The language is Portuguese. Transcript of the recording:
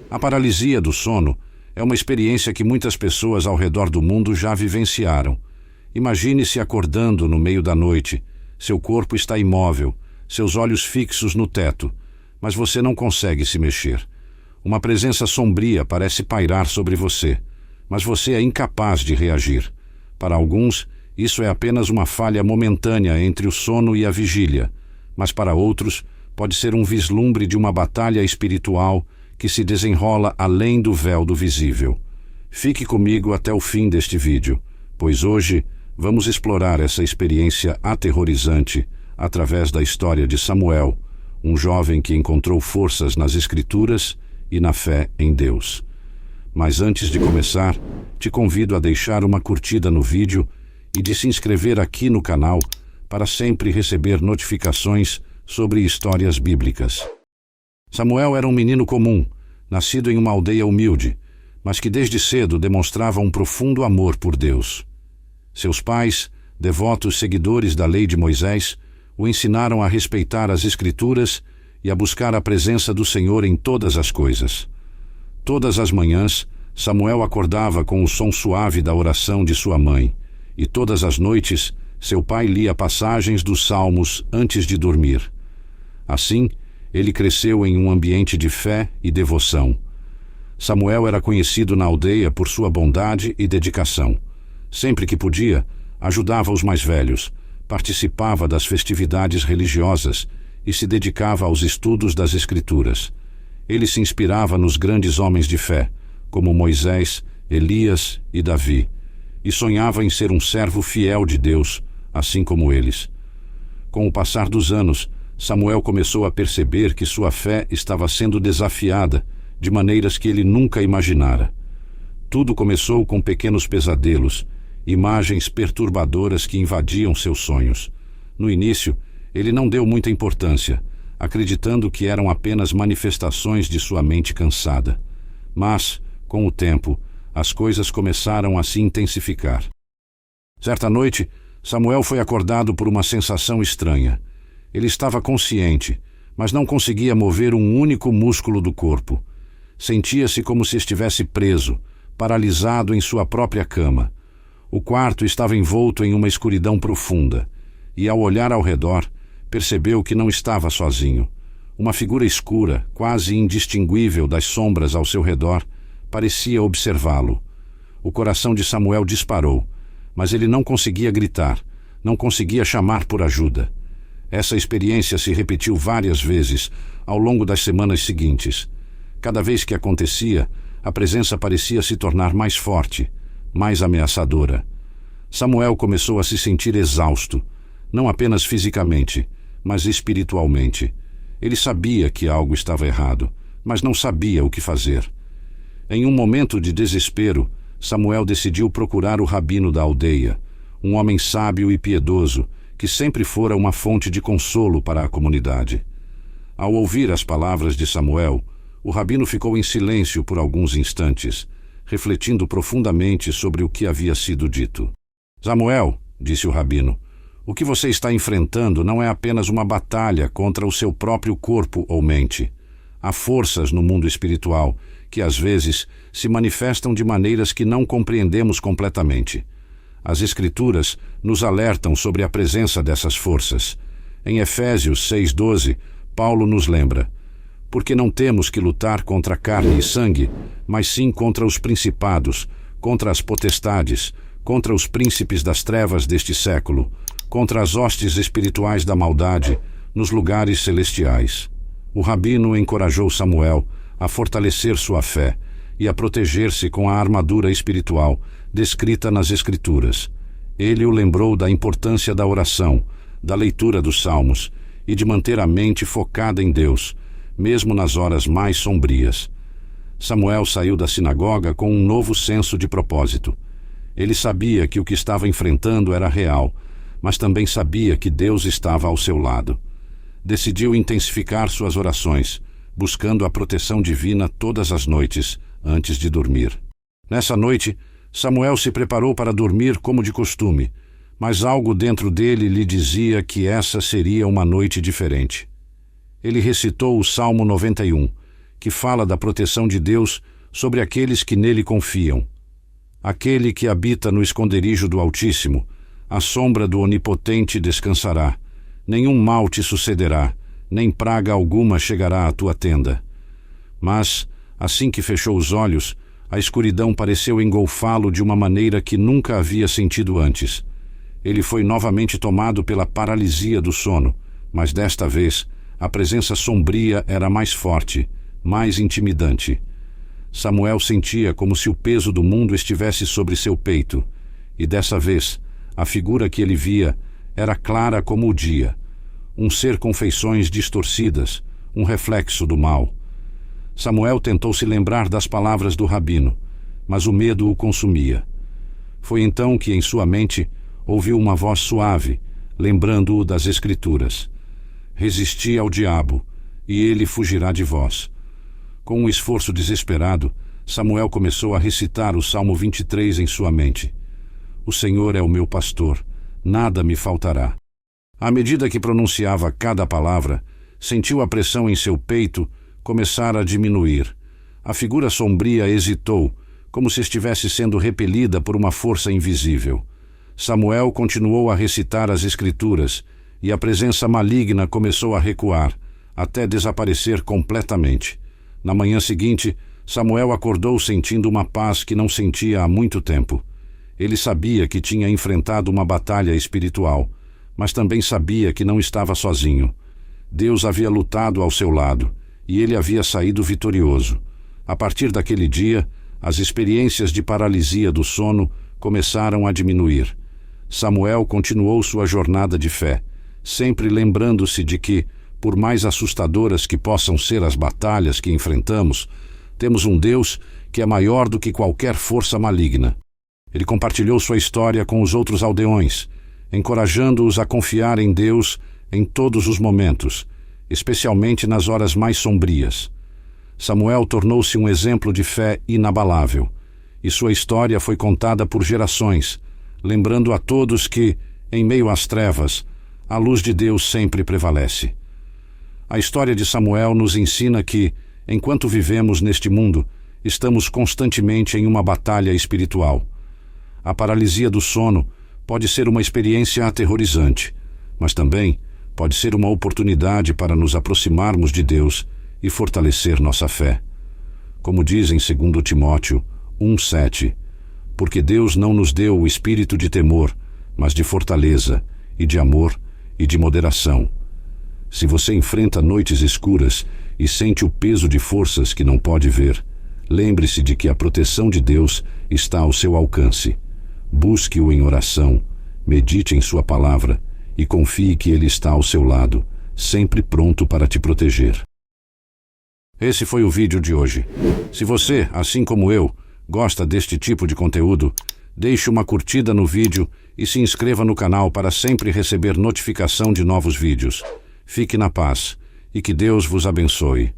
A paralisia do sono é uma experiência que muitas pessoas ao redor do mundo já vivenciaram. Imagine-se acordando no meio da noite. Seu corpo está imóvel, seus olhos fixos no teto, mas você não consegue se mexer. Uma presença sombria parece pairar sobre você, mas você é incapaz de reagir. Para alguns, isso é apenas uma falha momentânea entre o sono e a vigília, mas para outros, pode ser um vislumbre de uma batalha espiritual que se desenrola além do véu do visível. Fique comigo até o fim deste vídeo, pois hoje vamos explorar essa experiência aterrorizante através da história de Samuel, um jovem que encontrou forças nas Escrituras e na fé em Deus. Mas antes de começar, te convido a deixar uma curtida no vídeo e de se inscrever aqui no canal para sempre receber notificações sobre histórias bíblicas. Samuel era um menino comum, nascido em uma aldeia humilde, mas que desde cedo demonstrava um profundo amor por Deus. Seus pais, devotos seguidores da lei de Moisés, o ensinaram a respeitar as Escrituras e a buscar a presença do Senhor em todas as coisas. Todas as manhãs, Samuel acordava com o som suave da oração de sua mãe, e todas as noites, seu pai lia passagens dos Salmos antes de dormir. Assim, ele cresceu em um ambiente de fé e devoção. Samuel era conhecido na aldeia por sua bondade e dedicação. Sempre que podia, ajudava os mais velhos, participava das festividades religiosas e se dedicava aos estudos das Escrituras. Ele se inspirava nos grandes homens de fé, como Moisés, Elias e Davi, e sonhava em ser um servo fiel de Deus, assim como eles. Com o passar dos anos, Samuel começou a perceber que sua fé estava sendo desafiada de maneiras que ele nunca imaginara. Tudo começou com pequenos pesadelos, imagens perturbadoras que invadiam seus sonhos. No início, ele não deu muita importância, acreditando que eram apenas manifestações de sua mente cansada. Mas, com o tempo, as coisas começaram a se intensificar. Certa noite, Samuel foi acordado por uma sensação estranha. Ele estava consciente, mas não conseguia mover um único músculo do corpo. Sentia-se como se estivesse preso, paralisado em sua própria cama. O quarto estava envolto em uma escuridão profunda, e ao olhar ao redor, percebeu que não estava sozinho. Uma figura escura, quase indistinguível das sombras ao seu redor, parecia observá-lo. O coração de Samuel disparou, mas ele não conseguia gritar, não conseguia chamar por ajuda. Essa experiência se repetiu várias vezes ao longo das semanas seguintes. Cada vez que acontecia, a presença parecia se tornar mais forte, mais ameaçadora. Samuel começou a se sentir exausto, não apenas fisicamente, mas espiritualmente. Ele sabia que algo estava errado, mas não sabia o que fazer. Em um momento de desespero, Samuel decidiu procurar o rabino da aldeia, um homem sábio e piedoso, que sempre fora uma fonte de consolo para a comunidade. Ao ouvir as palavras de Samuel, o rabino ficou em silêncio por alguns instantes, refletindo profundamente sobre o que havia sido dito. Samuel, disse o rabino, o que você está enfrentando não é apenas uma batalha contra o seu próprio corpo ou mente. Há forças no mundo espiritual que às vezes se manifestam de maneiras que não compreendemos completamente. As Escrituras nos alertam sobre a presença dessas forças. Em Efésios 6:12, Paulo nos lembra: porque não temos que lutar contra carne e sangue, mas sim contra os principados, contra as potestades, contra os príncipes das trevas deste século, contra as hostes espirituais da maldade nos lugares celestiais. O rabino encorajou Samuel a fortalecer sua fé e a proteger-se com a armadura espiritual descrita nas Escrituras. Ele o lembrou da importância da oração, da leitura dos Salmos e de manter a mente focada em Deus, mesmo nas horas mais sombrias. Samuel saiu da sinagoga com um novo senso de propósito. Ele sabia que o que estava enfrentando era real, mas também sabia que Deus estava ao seu lado. Decidiu intensificar suas orações, buscando a proteção divina todas as noites, antes de dormir. Nessa noite, Samuel se preparou para dormir como de costume, mas algo dentro dele lhe dizia que essa seria uma noite diferente. Ele recitou o Salmo 91, que fala da proteção de Deus sobre aqueles que nele confiam. Aquele que habita no esconderijo do Altíssimo, à sombra do Onipotente descansará. Nenhum mal te sucederá, nem praga alguma chegará à tua tenda. Mas, assim que fechou os olhos, a escuridão pareceu engolfá-lo de uma maneira que nunca havia sentido antes. Ele foi novamente tomado pela paralisia do sono, mas desta vez a presença sombria era mais forte, mais intimidante. Samuel sentia como se o peso do mundo estivesse sobre seu peito, e dessa vez a figura que ele via era clara como o dia, um ser com feições distorcidas, um reflexo do mal. Samuel tentou se lembrar das palavras do rabino, mas o medo o consumia. Foi então que em sua mente ouviu uma voz suave, lembrando-o das Escrituras. Resisti ao diabo, e ele fugirá de vós. Com um esforço desesperado, Samuel começou a recitar o Salmo 23 em sua mente. O Senhor é o meu pastor, nada me faltará. À medida que pronunciava cada palavra, sentiu a pressão em seu peito começar a diminuir. A figura sombria hesitou, como se estivesse sendo repelida por uma força invisível. Samuel continuou a recitar as Escrituras, e a presença maligna começou a recuar, até desaparecer completamente. Na manhã seguinte, Samuel acordou sentindo uma paz que não sentia há muito tempo. Ele sabia que tinha enfrentado uma batalha espiritual, mas também sabia que não estava sozinho. Deus havia lutado ao seu lado, e ele havia saído vitorioso. A partir daquele dia, as experiências de paralisia do sono começaram a diminuir. Samuel continuou sua jornada de fé, sempre lembrando-se de que, por mais assustadoras que possam ser as batalhas que enfrentamos, temos um Deus que é maior do que qualquer força maligna. Ele compartilhou sua história com os outros aldeões, encorajando-os a confiar em Deus em todos os momentos, especialmente nas horas mais sombrias. Samuel tornou-se um exemplo de fé inabalável, e sua história foi contada por gerações, lembrando a todos que, em meio às trevas, a luz de Deus sempre prevalece. A história de Samuel nos ensina que, enquanto vivemos neste mundo, estamos constantemente em uma batalha espiritual. A paralisia do sono pode ser uma experiência aterrorizante, mas também pode ser uma oportunidade para nos aproximarmos de Deus e fortalecer nossa fé. Como diz em 2 Timóteo 1:7, porque Deus não nos deu o espírito de temor, mas de fortaleza, e de amor, e de moderação. Se você enfrenta noites escuras e sente o peso de forças que não pode ver, lembre-se de que a proteção de Deus está ao seu alcance. Busque-o em oração, medite em sua palavra e confie que Ele está ao seu lado, sempre pronto para te proteger. Esse foi o vídeo de hoje. Se você, assim como eu, gosta deste tipo de conteúdo, deixe uma curtida no vídeo e se inscreva no canal para sempre receber notificação de novos vídeos. Fique na paz e que Deus vos abençoe.